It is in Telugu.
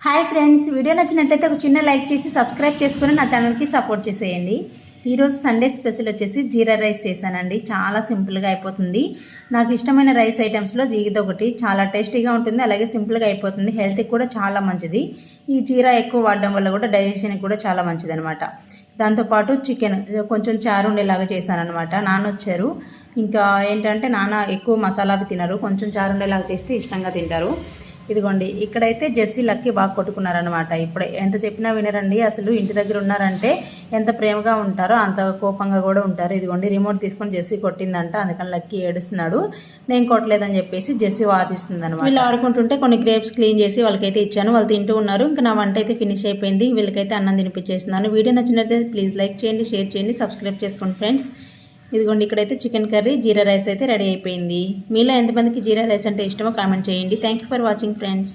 హాయ్ ఫ్రెండ్స్, వీడియో నచ్చినట్లయితే ఒక చిన్న లైక్ చేసి సబ్స్క్రైబ్ చేసుకుని నా ఛానల్కి సపోర్ట్ చేసేయండి. ఈరోజు సండే స్పెషల్ వచ్చేసి జీరా రైస్ చేశానండి. చాలా సింపుల్గా అయిపోతుంది. నాకు ఇష్టమైన రైస్ ఐటమ్స్లో ఇది ఒకటి. చాలా టేస్టీగా ఉంటుంది, అలాగే సింపుల్గా అయిపోతుంది. హెల్త్కి కూడా చాలా మంచిది. ఈ జీరా ఎక్కువ వాడడం వల్ల కూడా డైజెషన్కి కూడా చాలా మంచిది అనమాట. దాంతోపాటు చికెన్ కొంచెం చారు ఉండేలాగా చేశాను అనమాట. నాన్న వచ్చారు. ఇంకా ఏంటంటే నాన్న ఎక్కువ మసాలా అవి తినరు, కొంచెం చారు ఉండేలాగా చేస్తే ఇష్టంగా తింటారు. ఇదిగోండి, ఇక్కడైతే జెస్సీ లక్కీ బాగా కొట్టుకున్నారనమాట. ఇప్పుడు ఎంత చెప్పినా వినరండి. అసలు ఇంటి దగ్గర ఉన్నారంటే ఎంత ప్రేమగా ఉంటారో అంత కోపంగా కూడా ఉంటారు. ఇదిగోండి, రిమోట్ తీసుకొని జెస్సీ కొట్టిందంట, అందుకని లక్కీ ఏడుస్తున్నాడు. నేను కొట్టలేదని చెప్పేసి జెస్సీ వాదిస్తుంది అనమాట. వీళ్ళు ఆడుకుంటుంటే కొన్ని గ్రేప్స్ క్లీన్ చేసి వాళ్ళకైతే ఇచ్చాను. వాళ్ళు తింటూ ఉన్నారు. ఇంకా నా వంట అయితే ఫినిష్ అయిపోయింది. వీళ్ళకైతే అన్నం తినిపించేస్తున్నాను. వీడియో నచ్చినట్లయితే ప్లీజ్ లైక్ చేయండి, షేర్ చేయండి, సబ్స్క్రైబ్ చేసుకోండి ఫ్రెండ్స్. ఇదిగోండి, ఇక్కడైతే చికెన్ కర్రీ జీరా రైస్ అయితే రెడీ అయిపోయింది. మీలో ఎంతమందికి జీరా రైస్ అంటే ఇష్టమో కామెంట్ చేయండి. Thank you for watching friends.